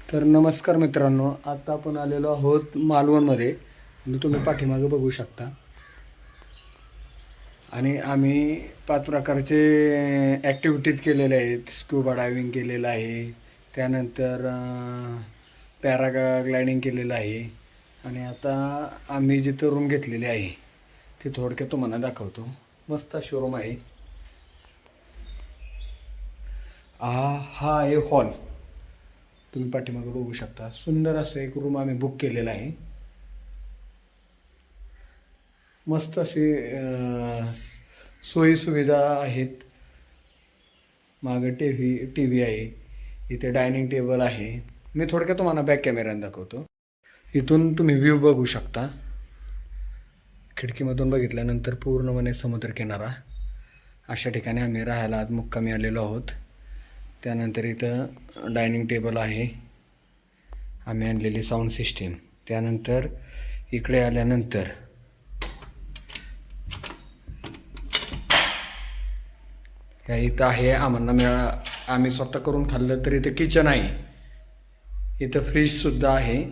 तर नमस्कार मित्रांनो, आता आपण आलेलो आहोत मालवणमध्ये आणि तुम्ही पाठीमागे बघू शकता. आणि आम्ही 5 प्रकारचे ॲक्टिव्हिटीज केलेले आहेत. स्क्युबा डायव्हिंग केलेलं आहे, त्यानंतर पॅराग्लायडिंग केलेलं आहे. आणि आता आम्ही जिथं रूम घेतलेली आहे ते थोडक्यात तुम्हाला दाखवतो. मस्त शोरूम आहे. हा आहे हॉल, तुम्ही पाठीमागे बघू शकता. सुंदर असं एक रूम आम्ही बुक केलेला आहे. मस्त अशी सोयीसुविधा आहेत. मागं टी व्ही आहे, इथे डायनिंग टेबल आहे. मी थोडक्यात तुम्हाला बॅक कॅमेऱ्याने दाखवतो. इथून तुम्ही व्ह्यू बघू शकता. खिडकीमधून बघितल्यानंतर पूर्णपणे समुद्रकिनारा. अशा ठिकाणी आम्ही राहायला आज मुक्कामी आलेलो आहोत. त्यानंतर इथं डायनिंग टेबल आहे, आम्ही आणलेली साऊंड सिस्टीम. त्यानंतर इकडे आल्यानंतर ह्या इथं आहे आम्ही स्वतः करून खाल्लं तर इथं किचन आहे. इथं फ्रीजसुद्धा आहे.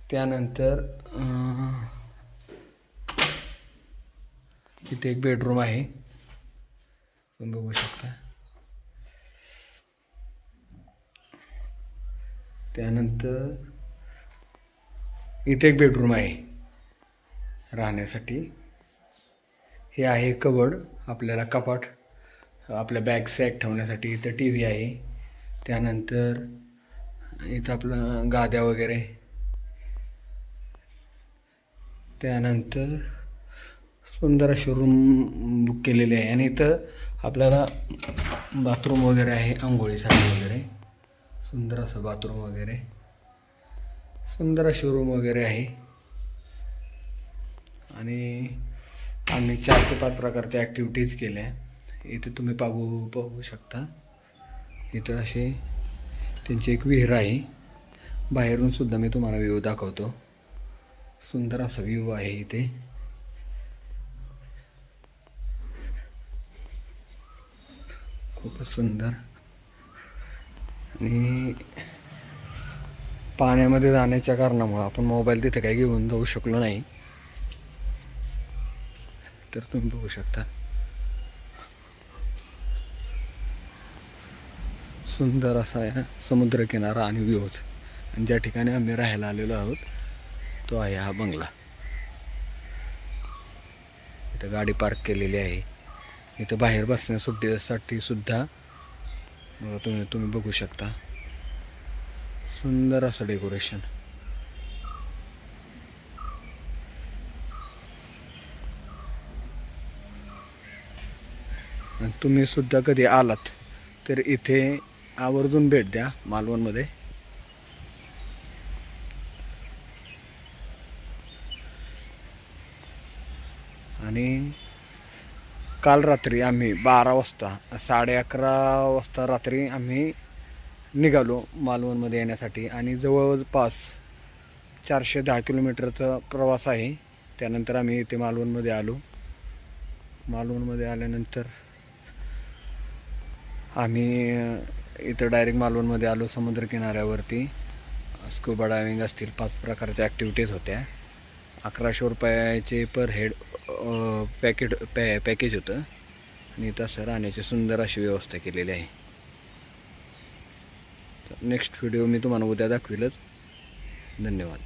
त्यानंतर इथे एक बेडरूम आहे, तुम्ही बघू शकता. त्यानंतर इथे एक बेडरूम आहे राहण्यासाठी. हे आहे कबड, आपल्याला कपाट, आपल्या बॅग सॅक ठेवण्यासाठी. इथं टी व्ही आहे. त्यानंतर इथं आपलं गाद्या वगैरे. त्यानंतर सुंदर अशी रूम बुक केलेली आहे. आणि इथं आपल्याला बाथरूम वगैरे आहे, आंघोळीसाठी वगैरे. सुंदर असं बाथरूम वगैरे, सुंदर अशी रूम वगैरे आहे. आणि आम्ही 4 ते 5 प्रकारच्या ॲक्टिव्हिटीज केल्या. इथे तुम्ही बघू शकता. इथं असे त्यांची एक विहीर आहे. बाहेरून सुद्धा मी तुम्हाला व्ह्यू दाखवतो. सुंदर असा व्ह्यू आहे इथे. खूपच सुंदर. आणि पाण्यामध्ये जाण्याच्या कारणामुळं आपण मोबाईल तिथे काही घेऊन जाऊ शकलो नाही. तर तुम्ही बघू शकता, सुंदर असा आहे समुद्रकिनारा आणि व्ह्यूज. आणि ज्या ठिकाणी आम्ही राहायला आलेलो आहोत तो आहे हा बंगला. इथं गाडी पार्क केलेली आहे. इथं बाहेर बसण्यासाठी सुद्धा तुम्ही बघू शकता. सुंदर असं डेकोरेशन. तुम्ही सुद्धा कधी आलात तर इथे आवर्जून भेट द्या मालवणमध्ये. आणि काल रात्री आम्ही 12 वाजता 11:30 वाजता रात्री आम्ही निघालो मालवणमध्ये येण्यासाठी. आणि जवळपास 410 किलोमीटरचा प्रवास आहे. त्यानंतर आम्ही इथे मालवणमध्ये आलो. मालवणमध्ये आल्यानंतर आम्ही इथं डायरेक्ट मालवणमध्ये आलो समुद्रकिनाऱ्यावरती. स्कुबा डायव्हिंग असतील, 5 प्रकारच्या ॲक्टिव्हिटीज होत्या. 1100 रुपयाचे पर हेड पॅकेज होतं. आणि तसं राहण्याची सुंदर अशी व्यवस्था केलेली आहे. नेक्स्ट व्हिडिओ मी तुम्हाला उद्या दाखवेलच. धन्यवाद.